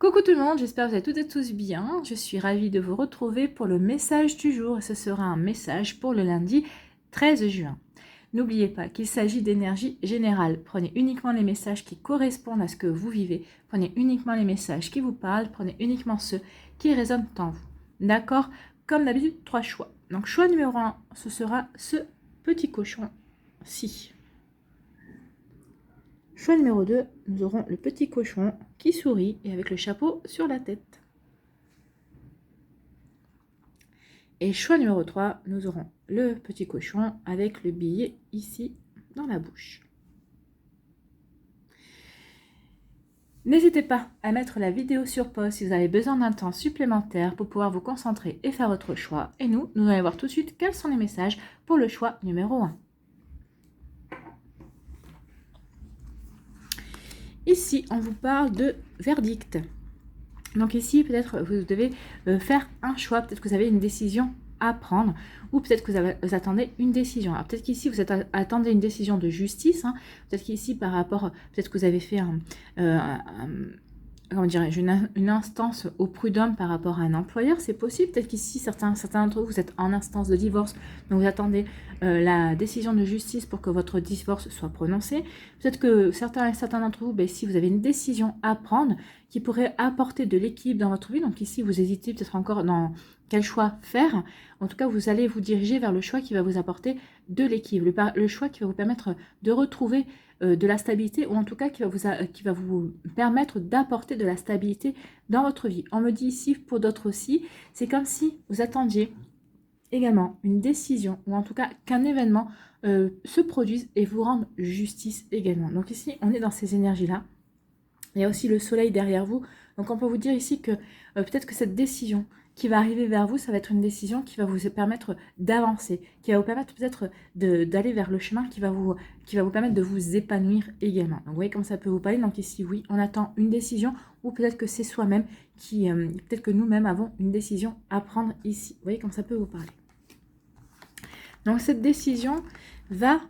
Coucou tout le monde, j'espère que vous allez toutes et tous bien. Je suis ravie de vous retrouver pour le message du jour. Ce sera un message pour le lundi 13 juin. N'oubliez pas qu'il s'agit d'énergie générale. Prenez uniquement les messages qui correspondent à ce que vous vivez. Prenez uniquement les messages qui vous parlent. Prenez uniquement ceux qui résonnent en vous. D'accord? Comme d'habitude, 3 choix. Donc choix numéro 1, ce sera ce petit cochon-ci. Choix numéro 2, nous aurons le petit cochon qui sourit et avec le chapeau sur la tête. Et choix numéro 3, nous aurons le petit cochon avec le billet ici dans la bouche. N'hésitez pas à mettre la vidéo sur pause si vous avez besoin d'un temps supplémentaire pour pouvoir vous concentrer et faire votre choix. Et nous allons voir tout de suite quels sont les messages pour le choix numéro 1. Ici, on vous parle de verdict. Donc ici, peut-être vous devez faire un choix. Peut-être que vous avez une décision à prendre ou peut-être que vous attendez une décision. Alors peut-être qu'ici, vous attendez une décision de justice. Hein. Peut-être qu'ici, par rapport, peut-être que vous avez fait comment dirais-je, une instance au prud'homme par rapport à un employeur, c'est possible. Peut-être qu'ici, certains d'entre vous, vous êtes en instance de divorce, donc vous attendez la décision de justice pour que votre divorce soit prononcé. Peut-être que certains d'entre vous, ben, si vous avez une décision à prendre qui pourrait apporter de l'équilibre dans votre vie, donc ici, vous hésitez peut-être encore dans quel choix faire. En tout cas, vous allez vous diriger vers le choix qui va vous apporter de l'équilibre, le choix qui va vous permettre de retrouver de la stabilité, ou en tout cas qui va vous permettre d'apporter de la stabilité dans votre vie. On me dit ici, pour d'autres aussi, c'est comme si vous attendiez également une décision, ou en tout cas qu'un événement se produise et vous rende justice également. Donc ici, on est dans ces énergies-là. Il y a aussi le soleil derrière vous. Donc on peut vous dire ici que peut-être que cette décision qui va arriver vers vous, ça va être une décision qui va vous permettre d'avancer, qui va vous permettre peut-être d'aller vers le chemin qui va vous permettre de vous épanouir également. Donc vous voyez comment ça peut vous parler. Donc ici, oui, on attend une décision, ou peut-être que c'est soi-même qui, peut-être que nous-mêmes avons une décision à prendre ici. Vous voyez comment ça peut vous parler. Donc cette décision va,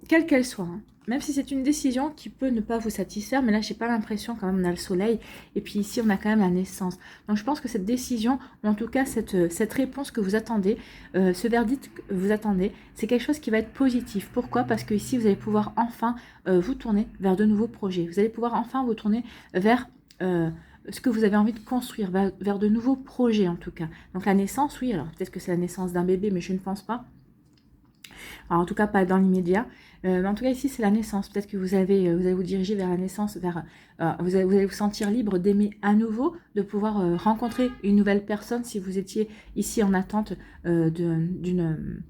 quelle qu'elle soit, hein, même si c'est une décision qui peut ne pas vous satisfaire, mais là, j'ai pas l'impression, quand même, on a le soleil, et puis ici, on a quand même la naissance. Donc, je pense que cette décision, ou en tout cas, cette réponse que vous attendez, ce verdict que vous attendez, c'est quelque chose qui va être positif. Pourquoi? Parce que ici, vous allez pouvoir enfin vous tourner vers de nouveaux projets. Vous allez pouvoir enfin vous tourner vers ce que vous avez envie de construire, vers de nouveaux projets, en tout cas. Donc, la naissance, oui, alors peut-être que c'est la naissance d'un bébé, mais je ne pense pas. Alors, en tout cas, pas dans l'immédiat. Mais en tout cas, ici, c'est la naissance. Peut-être que vous allez vous diriger vers la naissance, vous allez vous sentir libre d'aimer à nouveau, de pouvoir rencontrer une nouvelle personne si vous étiez ici en attente d'une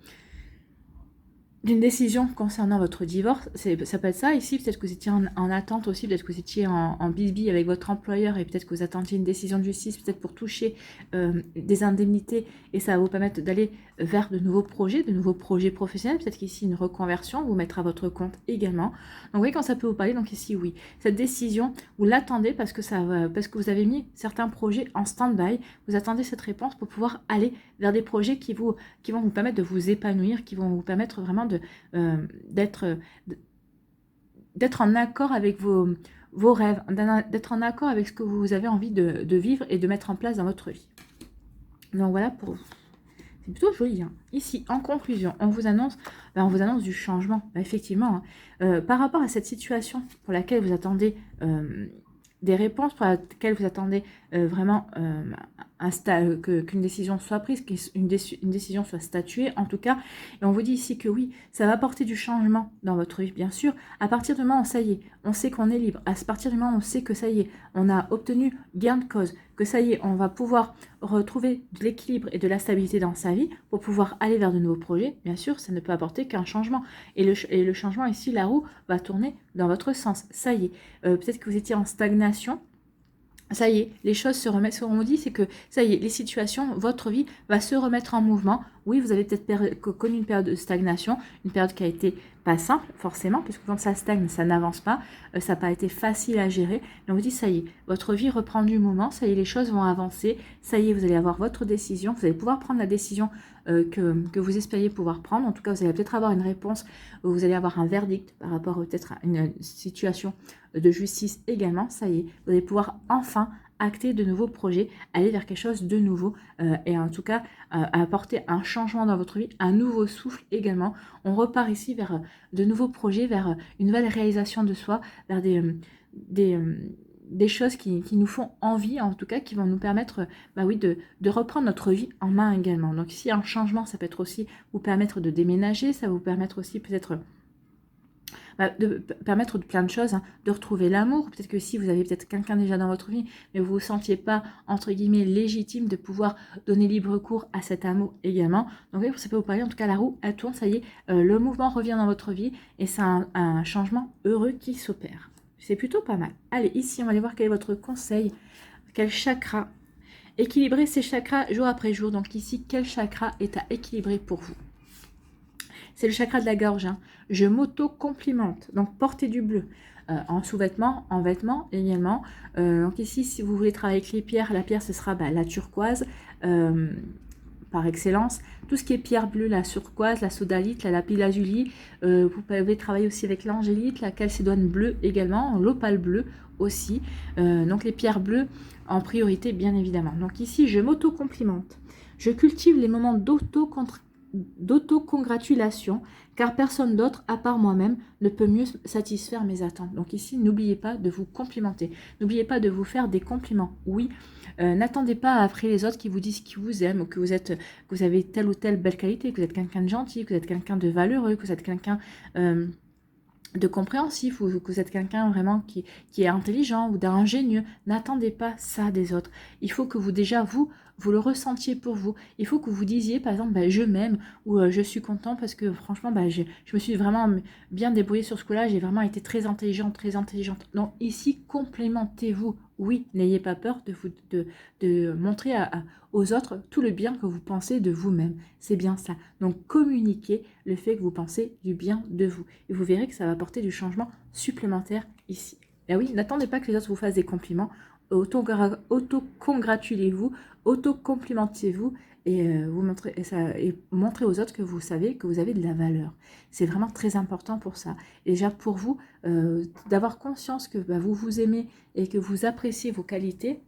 décision concernant votre divorce. Ça peut être ça ici, peut-être que vous étiez en attente aussi, peut-être que vous étiez en bisbille avec votre employeur et peut-être que vous attendiez une décision de justice, peut-être pour toucher des indemnités, et ça va vous permettre d'aller vers de nouveaux projets professionnels, peut-être qu'ici une reconversion vous mettra à votre compte également. Donc vous voyez quand ça peut vous parler, donc ici oui, cette décision, vous l'attendez parce que vous avez mis certains projets en stand-by, vous attendez cette réponse pour pouvoir aller vers des projets qui vont vous permettre de vous épanouir, qui vont vous permettre vraiment d'être en accord avec vos rêves, d'être en accord avec ce que vous avez envie de vivre et de mettre en place dans votre vie. Donc voilà pour vous. C'est plutôt joli. Hein. Ici, en conclusion, on vous annonce du changement. Effectivement, hein. Par rapport à cette situation pour laquelle vous attendez des réponses, pour laquelle vous attendez vraiment qu'une décision soit prise, qu'une décision soit statuée, en tout cas. Et on vous dit ici que oui, ça va apporter du changement dans votre vie, bien sûr. À partir du moment où ça y est, on sait qu'on est libre. À partir du moment où on sait que ça y est, on a obtenu gain de cause, que ça y est, on va pouvoir retrouver de l'équilibre et de la stabilité dans sa vie pour pouvoir aller vers de nouveaux projets, bien sûr, ça ne peut apporter qu'un changement. Et le changement ici, la roue va tourner dans votre sens. Ça y est, peut-être que vous étiez en stagnation. Ça y est, les choses se remettent. Ce qu'on vous dit, c'est que ça y est, les situations, votre vie va se remettre en mouvement. Oui, vous avez peut-être connu une période de stagnation, une période qui a été pas simple, forcément, puisque quand ça stagne, ça n'avance pas, ça n'a pas été facile à gérer. Mais on vous dit, ça y est, votre vie reprend du moment, ça y est, les choses vont avancer, ça y est, vous allez avoir votre décision, vous allez pouvoir prendre la décision que vous espériez pouvoir prendre. En tout cas, vous allez peut-être avoir une réponse, vous allez avoir un verdict par rapport peut-être à une situation de justice également. Ça y est, vous allez pouvoir enfin acter de nouveaux projets, aller vers quelque chose de nouveau et en tout cas apporter un changement dans votre vie, un nouveau souffle également. On repart ici vers de nouveaux projets, vers une nouvelle réalisation de soi, vers des choses qui nous font envie, en tout cas, qui vont nous permettre oui, de reprendre notre vie en main également. Donc ici, un changement, ça peut être aussi vous permettre de déménager, ça va vous permettre aussi peut-être de permettre de plein de choses, hein, de retrouver l'amour. Peut-être que si vous avez peut-être quelqu'un déjà dans votre vie, mais vous ne vous sentiez pas, entre guillemets, légitime de pouvoir donner libre cours à cet amour également. Donc oui, ça peut vous parler, en tout cas la roue, elle tourne, ça y est, le mouvement revient dans votre vie et c'est un changement heureux qui s'opère. C'est plutôt pas mal. Allez, ici, on va aller voir quel est votre conseil, quel chakra. Équilibrer ces chakras jour après jour. Donc ici, quel chakra est à équilibrer pour vous? C'est le chakra de la gorge. Hein. Je m'auto-complimente. Donc, portez du bleu. En sous-vêtements, en vêtements également. Donc ici, si vous voulez travailler avec les pierres, la pierre, ce sera la turquoise par excellence. Tout ce qui est pierre bleue, la turquoise, la sodalite, la lapis-lazuli. Vous pouvez travailler aussi avec l'angélite, la chalcédoine bleue également, l'opale bleu aussi. Donc les pierres bleues en priorité, bien évidemment. Donc ici, je m'auto-complimente. Je cultive les moments d'autocongratulation, car personne d'autre, à part moi-même, ne peut mieux satisfaire mes attentes. Donc ici, n'oubliez pas de vous complimenter. N'oubliez pas de vous faire des compliments. Oui, n'attendez pas après les autres qui vous disent qu'ils vous aiment, ou que vous avez telle ou telle belle qualité, que vous êtes quelqu'un de gentil, que vous êtes quelqu'un de valeureux, que vous êtes quelqu'un de compréhensif, ou que vous êtes quelqu'un vraiment qui est intelligent ou d'ingénieux. N'attendez pas ça des autres. Il faut que vous déjà, vous le ressentiez pour vous. Il faut que vous disiez, par exemple, je m'aime, ou je suis content parce que franchement, je me suis vraiment bien débrouillée sur ce coup-là, j'ai vraiment été très intelligente, très intelligente. Donc ici, complimentez-vous. Oui, n'ayez pas peur de montrer aux autres tout le bien que vous pensez de vous-même. C'est bien ça. Donc communiquez le fait que vous pensez du bien de vous. Et vous verrez que ça va apporter du changement supplémentaire ici. Et oui, n'attendez pas que les autres vous fassent des compliments. Auto-congratulez-vous, auto-complimentez-vous et montrez aux autres que vous savez que vous avez de la valeur. C'est vraiment très important pour ça. Et déjà pour vous, d'avoir conscience que vous vous aimez et que vous appréciez vos qualités,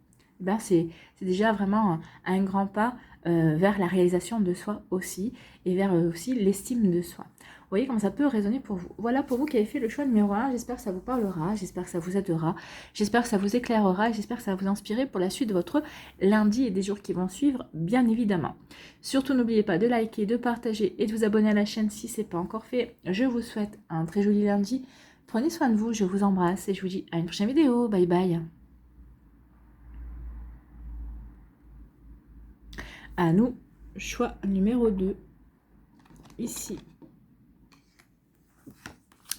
c'est déjà vraiment un grand pas vers la réalisation de soi aussi et vers aussi l'estime de soi. Vous voyez comment ça peut résonner pour vous. Voilà pour vous qui avez fait le choix numéro 1. J'espère que ça vous parlera, j'espère que ça vous aidera, j'espère que ça vous éclairera, j'espère que ça va vous inspirer pour la suite de votre lundi et des jours qui vont suivre, bien évidemment. Surtout, n'oubliez pas de liker, de partager et de vous abonner à la chaîne si ce n'est pas encore fait. Je vous souhaite un très joli lundi. Prenez soin de vous, je vous embrasse et je vous dis à une prochaine vidéo. Bye bye. À nous, choix numéro 2, ici.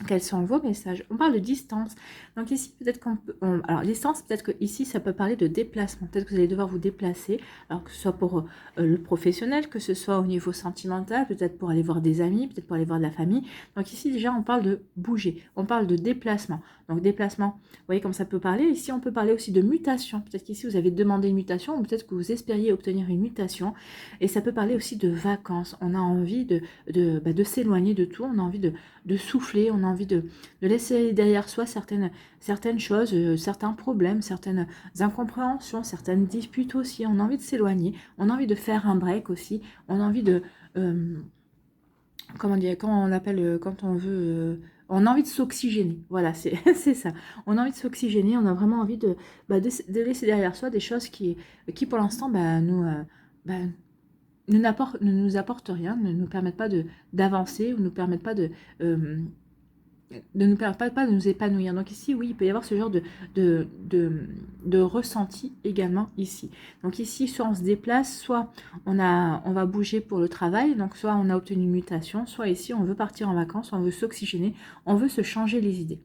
Quels sont vos messages? On parle de distance. Donc ici, peut-être qu'on peut... alors, distance, peut-être que ici, ça peut parler de déplacement. Peut-être que vous allez devoir vous déplacer, alors que ce soit pour le professionnel, que ce soit au niveau sentimental, peut-être pour aller voir des amis, peut-être pour aller voir de la famille. Donc ici, déjà, on parle de bouger. On parle de déplacement. Donc déplacement, vous voyez comme ça peut parler. Ici, on peut parler aussi de mutation. Peut-être qu'ici, vous avez demandé une mutation, ou peut-être que vous espériez obtenir une mutation. Et ça peut parler aussi de vacances. On a envie de s'éloigner de tout. On a envie de souffler, on a envie de laisser derrière soi certaines choses, certains problèmes, certaines incompréhensions, certaines disputes aussi. On a envie de s'éloigner, on a envie de faire un break aussi, on a envie de... comment dire, quand on appelle, quand on veut... on a envie de s'oxygéner, voilà, c'est ça. On a envie de s'oxygéner, on a vraiment envie de laisser derrière soi des choses qui pour l'instant, ne nous apportent rien, ne nous permettent pas d'avancer, ou ne nous permettent pas nous permettent pas de nous épanouir. Donc ici, oui, il peut y avoir ce genre de ressenti également ici. Donc ici, soit on se déplace, soit on va bouger pour le travail, donc soit on a obtenu une mutation, soit ici, on veut partir en vacances, on veut s'oxygéner, on veut se changer les idées.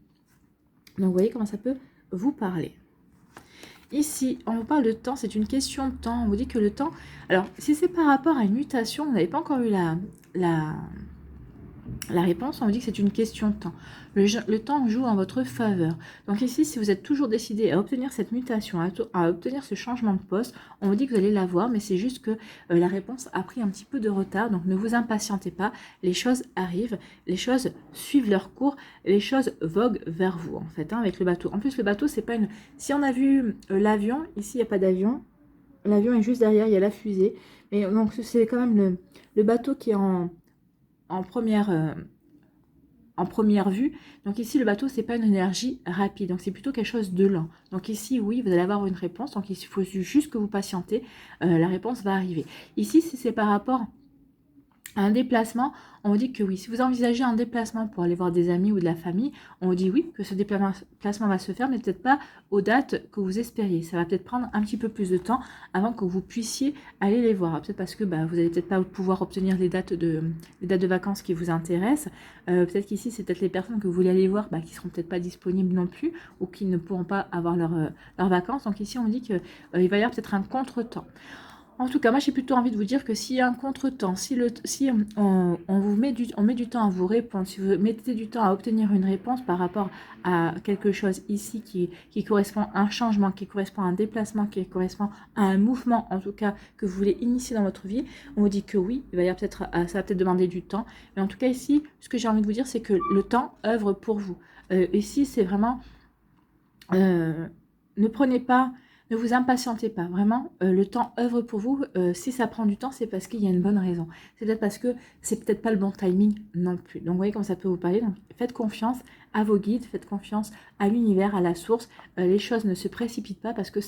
Donc vous voyez comment ça peut vous parler. Ici, on vous parle de temps, c'est une question de temps. On vous dit que le temps... Alors, si c'est par rapport à une mutation, vous n'avez pas encore eu La réponse, on vous dit que c'est une question de temps. Le temps joue en votre faveur. Donc ici, si vous êtes toujours décidé à obtenir cette mutation, à obtenir ce changement de poste, on vous dit que vous allez l'avoir, mais c'est juste que la réponse a pris un petit peu de retard. Donc ne vous impatientez pas, les choses arrivent, les choses suivent leur cours, les choses voguent vers vous, en fait, hein, avec le bateau. En plus, le bateau, c'est pas une... Si on a vu l'avion, ici, il n'y a pas d'avion. L'avion est juste derrière, il y a la fusée. Mais donc, c'est quand même le bateau qui est en première vue. Donc ici, le bateau, c'est pas une énergie rapide. Donc c'est plutôt quelque chose de lent. Donc ici, oui, vous allez avoir une réponse. Donc il faut juste que vous patientez. La réponse va arriver. Ici, si c'est par rapport un déplacement, on vous dit que oui. Si vous envisagez un déplacement pour aller voir des amis ou de la famille, on vous dit oui, que ce déplacement va se faire, mais peut-être pas aux dates que vous espériez. Ça va peut-être prendre un petit peu plus de temps avant que vous puissiez aller les voir. Peut-être parce que vous n'allez peut-être pas pouvoir obtenir les dates de vacances qui vous intéressent. Peut-être qu'ici, c'est peut-être les personnes que vous voulez aller voir qui seront peut-être pas disponibles non plus ou qui ne pourront pas avoir leurs vacances. Donc ici, on dit qu'il va y avoir peut-être un contretemps. En tout cas, moi j'ai plutôt envie de vous dire que s'il y a un contretemps, si on met du temps à vous répondre, si vous mettez du temps à obtenir une réponse par rapport à quelque chose ici qui correspond à un changement, qui correspond à un déplacement, qui correspond à un mouvement, en tout cas, que vous voulez initier dans votre vie, on vous dit que oui, il va y avoir ça va peut-être demander du temps. Mais en tout cas ici, ce que j'ai envie de vous dire, c'est que le temps œuvre pour vous. Ici, c'est vraiment... ne prenez pas... Ne vous impatientez pas, vraiment, le temps œuvre pour vous. Si ça prend du temps, c'est parce qu'il y a une bonne raison. C'est peut-être parce que c'est peut-être pas le bon timing non plus. Donc, vous voyez comment ça peut vous parler. Donc, faites confiance à vos guides, faites confiance à l'univers, à la source. Les choses ne se précipitent pas parce que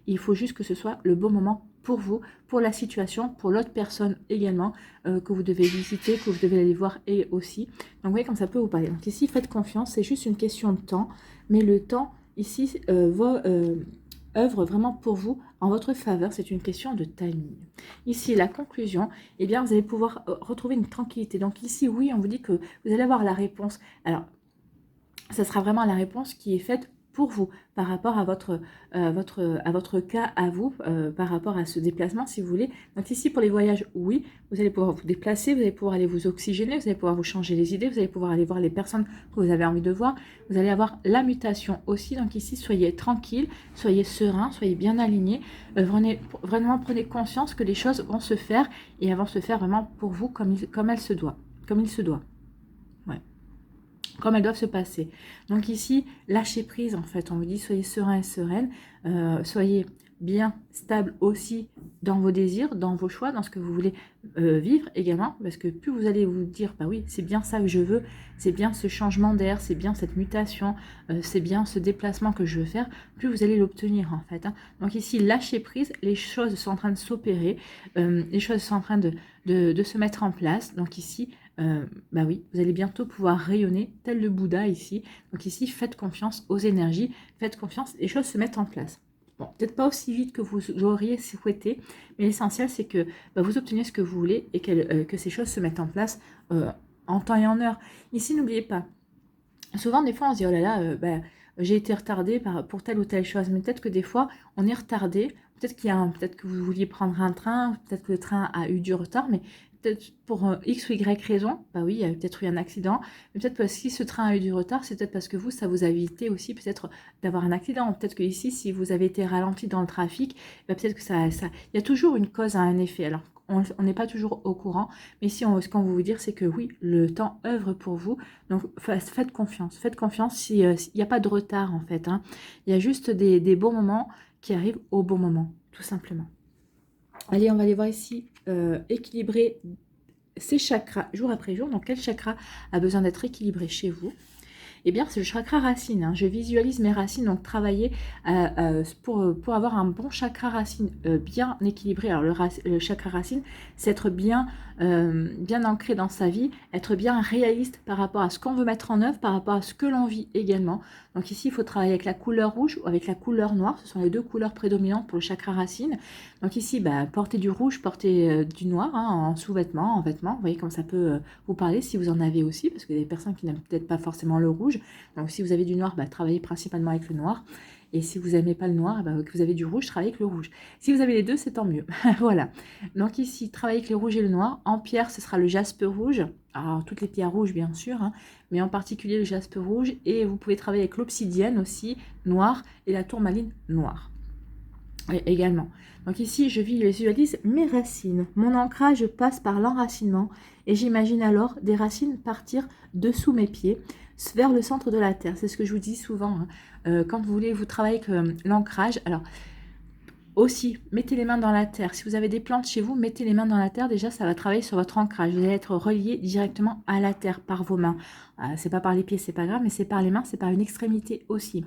il faut juste que ce soit le bon moment pour vous, pour la situation, pour l'autre personne également, que vous devez visiter, que vous devez aller voir et aussi. Donc, vous voyez comment ça peut vous parler. Donc, ici, faites confiance, c'est juste une question de temps. Mais le temps, ici, œuvre vraiment pour vous en votre faveur. C'est une question de timing. Ici, la conclusion, eh bien, vous allez pouvoir retrouver une tranquillité. Donc ici, oui, on vous dit que vous allez avoir la réponse. Alors, ça sera vraiment la réponse qui est faite pour vous, par rapport à votre cas, à vous, par rapport à ce déplacement, si vous voulez. Donc ici, pour les voyages, oui, vous allez pouvoir vous déplacer, vous allez pouvoir aller vous oxygéner, vous allez pouvoir vous changer les idées, vous allez pouvoir aller voir les personnes que vous avez envie de voir, vous allez avoir la mutation aussi. Donc ici, soyez tranquille, soyez serein, soyez bien aligné, vraiment prenez conscience que les choses vont se faire, et elles vont se faire vraiment pour vous comme il se doit. Ouais, comme elles doivent se passer. Donc ici, lâchez prise en fait. On vous dit soyez serein et sereine, soyez bien stable aussi dans vos désirs, dans vos choix, dans ce que vous voulez vivre également, parce que plus vous allez vous dire, bah oui, c'est bien ça que je veux, c'est bien ce changement d'air, c'est bien cette mutation, c'est bien ce déplacement que je veux faire, plus vous allez l'obtenir en fait. Hein. Donc ici, lâchez prise, les choses sont en train de s'opérer, les choses sont en train de se mettre en place. Donc ici, bah oui, vous allez bientôt pouvoir rayonner tel le Bouddha ici. Donc ici, faites confiance aux énergies, faites confiance, les choses se mettent en place. Bon, peut-être pas aussi vite que vous l'auriez souhaité, mais l'essentiel, c'est que vous obteniez ce que vous voulez et que ces choses se mettent en place en temps et en heure. Ici, n'oubliez pas, souvent, des fois, on se dit, oh là là, j'ai été retardée pour telle ou telle chose, mais peut-être que des fois, on est retardé, peut-être peut-être que vous vouliez prendre un train, peut-être que le train a eu du retard, mais peut-être pour X ou Y raison, bah oui, il y a peut-être eu un accident, mais peut-être que si ce train a eu du retard, c'est peut-être parce que ça vous a évité aussi peut-être d'avoir un accident. Peut-être que ici, si vous avez été ralenti dans le trafic, peut-être que il y a toujours une cause à un effet. Alors, on n'est pas toujours au courant, mais ici, ce qu'on veut vous dire, c'est que oui, le temps œuvre pour vous, donc faites confiance s'il n'y a pas de retard en fait. Hein. Il y a juste des bons moments qui arrivent au bon moment, tout simplement. Allez, on va aller voir ici, équilibrer ces chakras jour après jour. Donc, quel chakra a besoin d'être équilibré chez vous? Eh bien, c'est le chakra racine. Hein. Je visualise mes racines, donc travailler pour avoir un bon chakra racine bien équilibré. Alors, le chakra racine, c'est être bien ancré dans sa vie, être bien réaliste par rapport à ce qu'on veut mettre en œuvre, par rapport à ce que l'on vit également. Donc ici, il faut travailler avec la couleur rouge ou avec la couleur noire. Ce sont les deux couleurs prédominantes pour le chakra racine. Donc ici, portez du rouge, portez du noir en sous-vêtements, en vêtements. Vous voyez comme ça peut vous parler si vous en avez aussi, parce qu'il y a des personnes qui n'aiment peut-être pas forcément le rouge. Donc si vous avez du noir, travaillez principalement avec le noir. Et si vous n'aimez pas le noir, eh ben, que vous avez du rouge, travaillez avec le rouge. Si vous avez les deux, c'est tant mieux. Voilà. Donc ici, travaillez avec le rouge et le noir. En pierre, ce sera le jaspe rouge. Alors, toutes les pierres rouges, bien sûr, hein, mais en particulier le jaspe rouge. Et vous pouvez travailler avec l'obsidienne aussi, noire, et la tourmaline noire. Et également. Donc ici, je visualise mes racines. Mon ancrage passe par l'enracinement et j'imagine alors des racines partir dessous mes pieds vers le centre de la terre. C'est ce que je vous dis souvent, hein. Quand vous voulez vous travailler avec l'ancrage. Alors aussi, mettez les mains dans la terre. Si vous avez des plantes chez vous, mettez les mains dans la terre. Déjà, ça va travailler sur votre ancrage. Vous allez être relié directement à la terre par vos mains. C'est pas par les pieds, c'est pas grave, mais c'est par les mains, c'est par une extrémité aussi.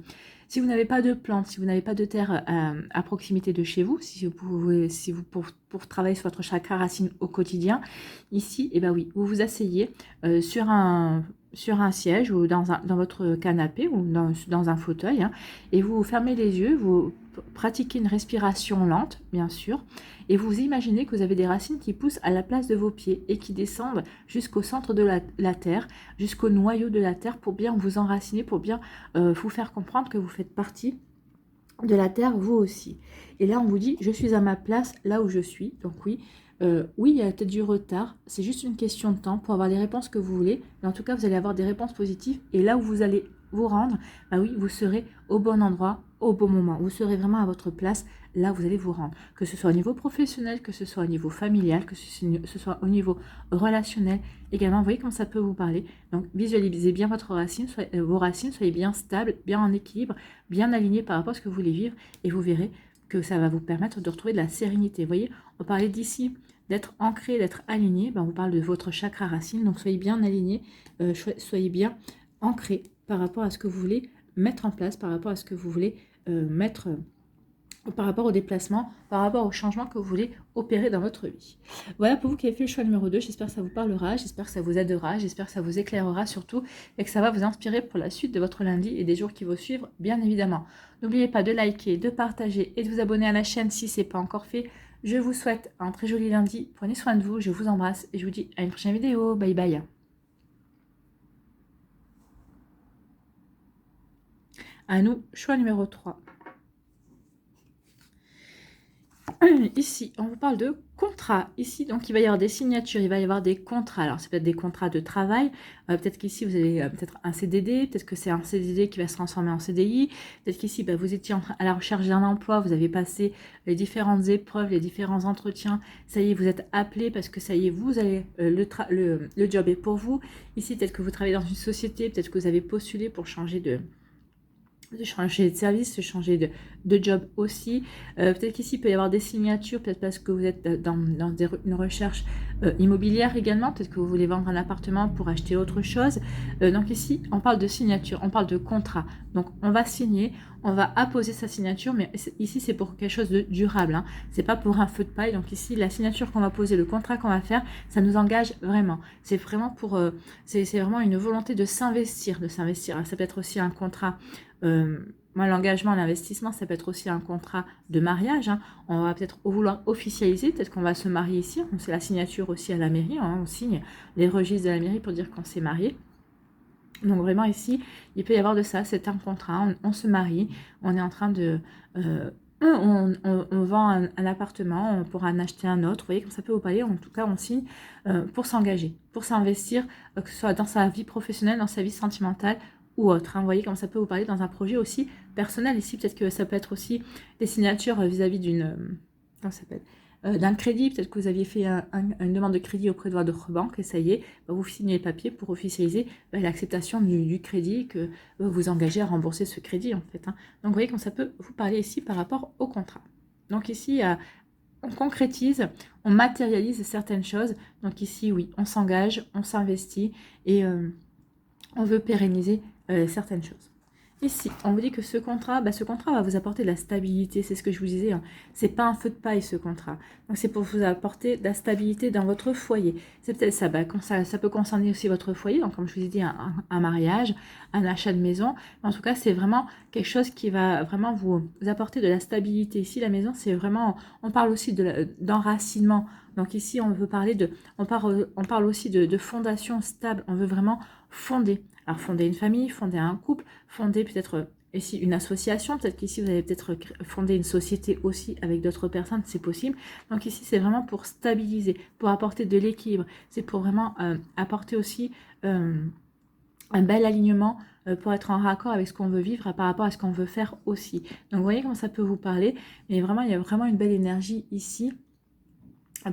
Si vous n'avez pas de plantes, si vous n'avez pas de terre à proximité de chez vous, pour travailler sur votre chakra racine au quotidien, ici, eh ben oui, vous vous asseyez sur un siège ou dans votre canapé ou dans un fauteuil, hein, et vous fermez les yeux, vous pratiquez une respiration lente, bien sûr, et vous imaginez que vous avez des racines qui poussent à la place de vos pieds et qui descendent jusqu'au centre de la terre, jusqu'au noyau de la terre pour bien vous enraciner, pour bien vous faire comprendre que vous faites partie de la terre vous aussi. Et là, on vous dit, je suis à ma place là où je suis. Donc oui, oui, il y a peut-être du retard. C'est juste une question de temps pour avoir les réponses que vous voulez. Mais en tout cas, vous allez avoir des réponses positives. Et là où vous allez vous rendre, bah oui, vous serez au bon endroit, au bon moment. Vous serez vraiment à votre place là où vous allez vous rendre. Que ce soit au niveau professionnel, que ce soit au niveau familial, que ce soit au niveau relationnel. Également, vous voyez comment ça peut vous parler. Donc, visualisez bien vos racines, soyez bien stables, bien en équilibre, bien alignés par rapport à ce que vous voulez vivre. Et vous verrez que ça va vous permettre de retrouver de la sérénité. Vous voyez, on parlait d'ici d'être ancré, d'être aligné. Ben, on parle de votre chakra racine. Donc, soyez bien aligné, soyez bien ancré par rapport à ce que vous voulez mettre en place, par rapport à ce que vous voulez mettre, par rapport au déplacement, par rapport au changement que vous voulez opérer dans votre vie. Voilà pour vous qui avez fait le choix numéro 2. J'espère que ça vous parlera, j'espère que ça vous aidera, j'espère que ça vous éclairera surtout et que ça va vous inspirer pour la suite de votre lundi et des jours qui vont suivre, bien évidemment. N'oubliez pas de liker, de partager et de vous abonner à la chaîne si ce n'est pas encore fait. Je vous souhaite un très joli lundi. Prenez soin de vous, je vous embrasse et je vous dis à une prochaine vidéo. Bye bye. À nous, choix numéro 3. Ici, on vous parle de contrat. Ici, donc, il va y avoir des signatures, il va y avoir des contrats. Alors, c'est peut-être des contrats de travail. Peut-être qu'ici, vous avez peut-être un CDD. Peut-être que c'est un CDD qui va se transformer en CDI. Peut-être qu'ici, vous étiez à la recherche d'un emploi. Vous avez passé les différentes épreuves, les différents entretiens. Ça y est, vous êtes appelé parce que ça y est, vous allez, le job est pour vous. Ici, peut-être que vous travaillez dans une société. Peut-être que vous avez postulé pour changer de service, de changer de job aussi. Peut-être qu'ici, il peut y avoir des signatures, peut-être parce que vous êtes dans une recherche immobilière également, peut-être que vous voulez vendre un appartement pour acheter autre chose. Donc ici, on parle de signature, on parle de contrat. Donc, on va signer, on va apposer sa signature, mais ici, c'est pour quelque chose de durable. Hein. C'est pas pour un feu de paille. Donc ici, la signature qu'on va poser, le contrat qu'on va faire, ça nous engage vraiment. C'est vraiment pour... c'est vraiment une volonté de s'investir, Ça peut être aussi un contrat... moi, l'engagement, l'investissement, ça peut être aussi un contrat de mariage. Hein. On va peut-être vouloir officialiser, peut-être qu'on va se marier ici. C'est la signature aussi à la mairie. Hein. On signe les registres de la mairie pour dire qu'on s'est marié. Donc vraiment ici, il peut y avoir de ça. C'est un contrat. On se marie. On est en train de... on vend un appartement, on pourra en acheter un autre. Vous voyez comme ça peut vous parler. En tout cas, on signe pour s'engager, pour s'investir, que ce soit dans sa vie professionnelle, dans sa vie sentimentale, ou autre. Hein. Vous voyez comme ça peut vous parler dans un projet aussi personnel. Ici, peut-être que ça peut être aussi des signatures vis-à-vis d'une... comment ça s'appelle d'un crédit. Peut-être que vous aviez fait une demande de crédit auprès de votre banque et ça y est, vous signez les papiers pour officialiser l'acceptation du crédit, que vous vous engagez à rembourser ce crédit en fait. Hein. Donc vous voyez comme ça peut vous parler ici par rapport au contrat. Donc ici, on concrétise, on matérialise certaines choses. Donc ici, oui, on s'engage, on s'investit et on veut pérenniser certaines choses. Ici, on vous dit que ce contrat va vous apporter de la stabilité. C'est ce que je vous disais. Hein. C'est pas un feu de paille, ce contrat. Donc, c'est pour vous apporter de la stabilité dans votre foyer. C'est peut-être ça. Ça peut concerner aussi votre foyer. Donc, comme je vous ai dit, un mariage, un achat de maison. Mais en tout cas, c'est vraiment quelque chose qui va vraiment vous apporter de la stabilité. Ici, la maison, c'est vraiment... On parle aussi d'enracinement. Donc, ici, on veut parler de... On parle aussi de fondation stable. On veut vraiment fonder. Alors, fonder une famille, fonder un couple, fonder peut-être ici une association, peut-être qu'ici vous allez peut-être fonder une société aussi avec d'autres personnes, c'est possible. Donc ici c'est vraiment pour stabiliser, pour apporter de l'équilibre, c'est pour vraiment apporter aussi un bel alignement pour être en raccord avec ce qu'on veut vivre par rapport à ce qu'on veut faire aussi. Donc vous voyez comment ça peut vous parler, mais vraiment il y a vraiment une belle énergie ici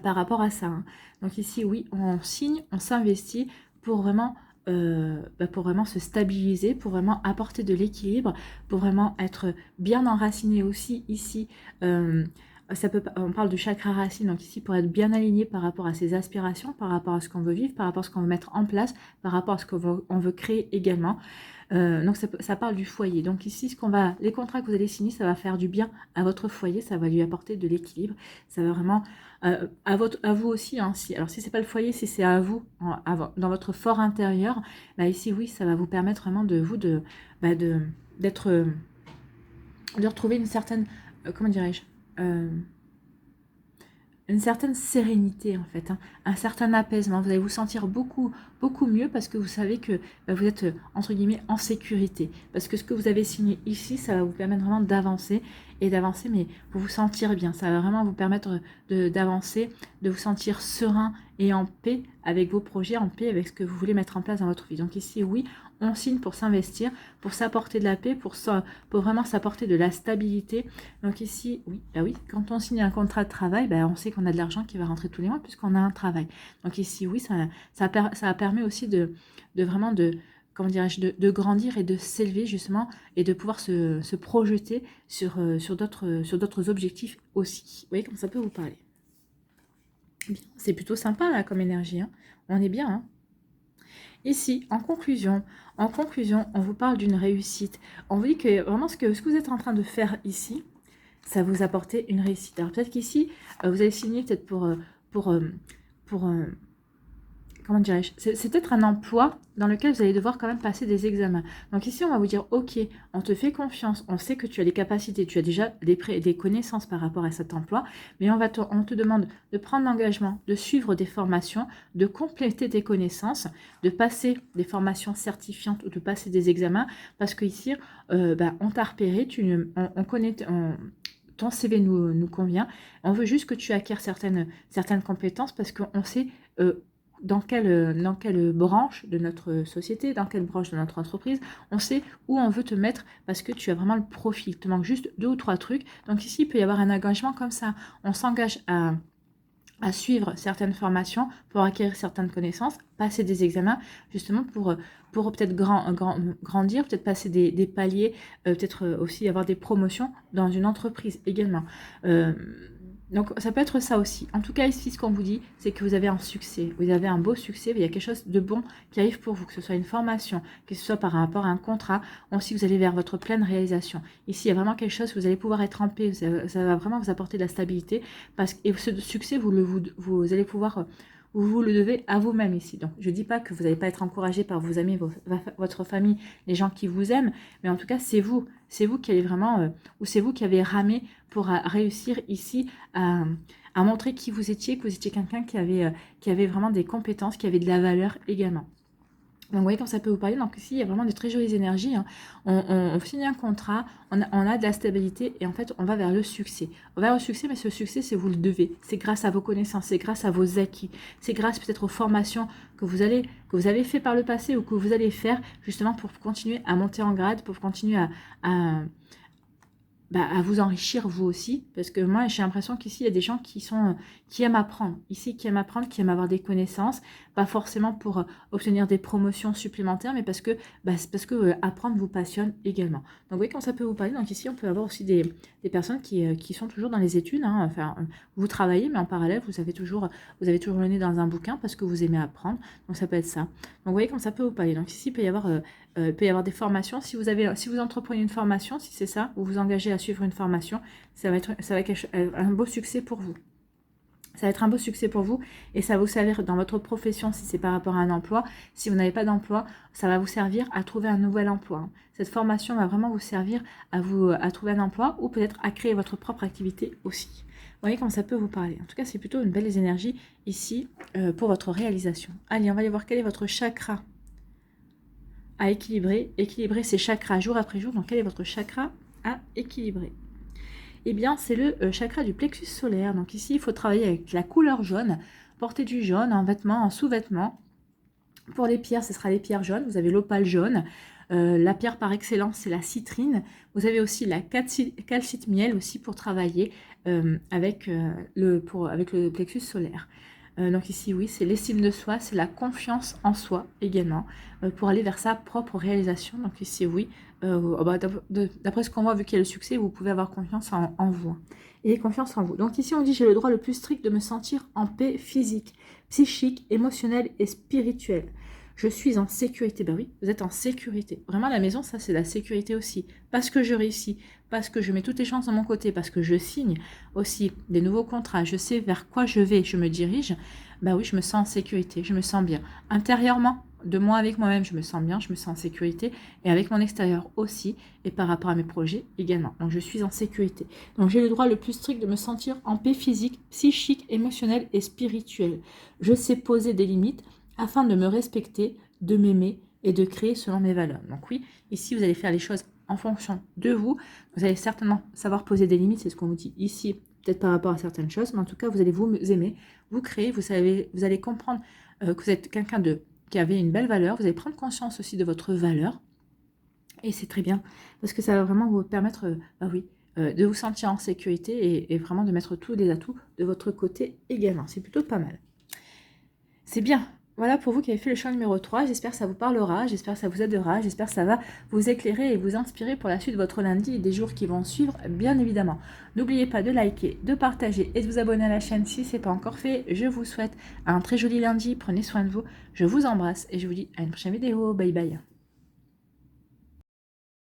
par rapport à ça. Hein. Donc ici oui, on signe, on s'investit pour vraiment se stabiliser, pour vraiment apporter de l'équilibre, pour vraiment être bien enraciné aussi ici. On parle de chakra racine, donc ici pour être bien aligné par rapport à ses aspirations, par rapport à ce qu'on veut vivre, par rapport à ce qu'on veut mettre en place, par rapport à ce qu'on veut créer également. Donc ça parle du foyer. Donc ici, les contrats que vous allez signer, ça va faire du bien à votre foyer, ça va lui apporter de l'équilibre, ça va vraiment à vous aussi. Hein, alors si c'est pas le foyer, si c'est à vous, dans votre fort intérieur, bah ici oui, ça va vous permettre vraiment de retrouver une certaine, comment dirais-je, une certaine sérénité en fait, hein, un certain apaisement. Vous allez vous sentir beaucoup mieux parce que vous savez que vous êtes entre guillemets en sécurité. Parce que ce que vous avez signé ici, ça va vous permettre vraiment d'avancer mais pour vous sentir bien. Ça va vraiment vous permettre d'avancer, de vous sentir serein et en paix avec vos projets, en paix avec ce que vous voulez mettre en place dans votre vie. Donc ici, oui, on signe pour s'investir, pour s'apporter de la paix, pour vraiment s'apporter de la stabilité. Donc ici, oui, oui, quand on signe un contrat de travail, on sait qu'on a de l'argent qui va rentrer tous les mois puisqu'on a un travail. Donc ici, oui, ça permet aussi de vraiment comment dirais-je, de grandir et de s'élever justement et de pouvoir se projeter sur d'autres objectifs aussi. Vous voyez comme ça peut vous parler. C'est plutôt sympa là comme énergie, hein. On est bien, hein. Ici, en conclusion, on vous parle d'une réussite. On vous dit que vraiment ce que vous êtes en train de faire ici, ça vous apporter une réussite. Alors peut-être qu'ici, vous allez signer peut-être pour comment dirais-je, c'est peut-être un emploi dans lequel vous allez devoir quand même passer des examens. Donc ici, on va vous dire, ok, on te fait confiance, on sait que tu as les capacités, tu as déjà des connaissances par rapport à cet emploi, mais on te demande de prendre l'engagement, de suivre des formations, de compléter tes connaissances, de passer des formations certifiantes ou de passer des examens, parce qu'ici, on t'a repéré, on connaît... ton CV nous convient, on veut juste que tu acquières certaines compétences parce qu'on sait dans quelle branche de notre société, dans quelle branche de notre entreprise, on sait où on veut te mettre parce que tu as vraiment le profil. Il te manque juste 2 ou 3 trucs. Donc ici, il peut y avoir un engagement comme ça. On s'engage à suivre certaines formations pour acquérir certaines connaissances, passer des examens, justement pour peut-être grandir, peut-être passer des paliers, peut-être aussi avoir des promotions dans une entreprise également. Donc ça peut être ça aussi. En tout cas ici ce qu'on vous dit c'est que vous avez un succès, vous avez un beau succès, il y a quelque chose de bon qui arrive pour vous, que ce soit une formation, que ce soit par rapport à un contrat, aussi vous allez vers votre pleine réalisation. Ici il y a vraiment quelque chose, vous allez pouvoir être en paix, ça va vraiment vous apporter de la stabilité, et ce succès vous allez pouvoir... Vous le devez à vous-même ici. Donc, je ne dis pas que vous n'allez pas être encouragé par vos amis, votre famille, les gens qui vous aiment, mais en tout cas, c'est vous qui allez vraiment, ou c'est vous qui avez ramé pour réussir ici à montrer qui vous étiez, que vous étiez quelqu'un qui avait vraiment des compétences, qui avait de la valeur également. Donc, vous voyez quand ça peut vous parler. Donc, ici, il y a vraiment de très jolies énergies. Hein. On signe un contrat, on a de la stabilité et en fait, on va vers le succès. On va vers le succès, mais ce succès, c'est vous le devez. C'est grâce à vos connaissances, c'est grâce à vos acquis. C'est grâce peut-être aux formations que vous avez fait par le passé ou que vous allez faire justement pour continuer à monter en grade, pour continuer à vous enrichir vous aussi, parce que moi j'ai l'impression qu'ici il y a des gens qui aiment apprendre, qui aiment avoir des connaissances, pas forcément pour obtenir des promotions supplémentaires, mais parce que apprendre vous passionne également. Donc vous voyez quand ça peut vous parler. Donc ici on peut avoir aussi des personnes qui sont toujours dans les études, hein, enfin vous travaillez mais en parallèle vous avez toujours le nez dans un bouquin parce que vous aimez apprendre, donc ça peut être ça. Donc vous voyez quand ça peut vous parler. Donc ici il peut y avoir des formations. Si vous entreprenez une formation, si c'est ça, vous vous engagez à suivre une formation, ça va être un beau succès pour vous. Ça va être un beau succès pour vous et ça va vous servir dans votre profession si c'est par rapport à un emploi. Si vous n'avez pas d'emploi, ça va vous servir à trouver un nouvel emploi. Cette formation va vraiment vous servir à trouver un emploi ou peut-être à créer votre propre activité aussi. Vous voyez comment ça peut vous parler. En tout cas, c'est plutôt une belle énergie ici pour votre réalisation. Allez, on va aller voir quel est votre chakra. à équilibrer, équilibrer ses chakras jour après jour. Donc quel est votre chakra à équilibrer? Eh bien, c'est le chakra du plexus solaire. Donc ici, il faut travailler avec la couleur jaune, porter du jaune en vêtements, en sous-vêtements. Pour les pierres, ce sera les pierres jaunes. Vous avez l'opale jaune. La pierre par excellence, c'est la citrine. Vous avez aussi la calcite miel aussi pour travailler avec le plexus solaire. Donc ici, oui, c'est l'estime de soi, c'est la confiance en soi également, pour aller vers sa propre réalisation. Donc ici, oui, d'après ce qu'on voit, vu qu'il y a le succès, vous pouvez avoir confiance en vous. Et confiance en vous. Donc ici, on dit, j'ai le droit le plus strict de me sentir en paix physique, psychique, émotionnelle et spirituelle. Je suis en sécurité. Ben oui, vous êtes en sécurité. Vraiment, la maison, ça, c'est la sécurité aussi. Parce que je réussis, parce que je mets toutes les chances de mon côté, parce que je signe aussi des nouveaux contrats, je sais vers quoi je vais, je me dirige. Ben oui, je me sens en sécurité, je me sens bien. Intérieurement, de moi avec moi-même, je me sens bien, je me sens en sécurité. Et avec mon extérieur aussi, et par rapport à mes projets également. Donc, je suis en sécurité. Donc, j'ai le droit le plus strict de me sentir en paix physique, psychique, émotionnelle et spirituelle. Je sais poser des limites afin de me respecter, de m'aimer et de créer selon mes valeurs. Donc oui, ici, vous allez faire les choses en fonction de vous. Vous allez certainement savoir poser des limites, c'est ce qu'on vous dit ici, peut-être par rapport à certaines choses, mais en tout cas, vous allez vous aimer, vous créer, vous allez comprendre que vous êtes quelqu'un qui avait une belle valeur, vous allez prendre conscience aussi de votre valeur, et c'est très bien, parce que ça va vraiment vous permettre, de vous sentir en sécurité et vraiment de mettre tous les atouts de votre côté également. C'est plutôt pas mal. C'est bien. Voilà pour vous qui avez fait le choix numéro 3. J'espère que ça vous parlera, j'espère que ça vous aidera, j'espère que ça va vous éclairer et vous inspirer pour la suite de votre lundi et des jours qui vont suivre, bien évidemment. N'oubliez pas de liker, de partager et de vous abonner à la chaîne si ce n'est pas encore fait. Je vous souhaite un très joli lundi, prenez soin de vous, je vous embrasse et je vous dis à une prochaine vidéo. Bye bye.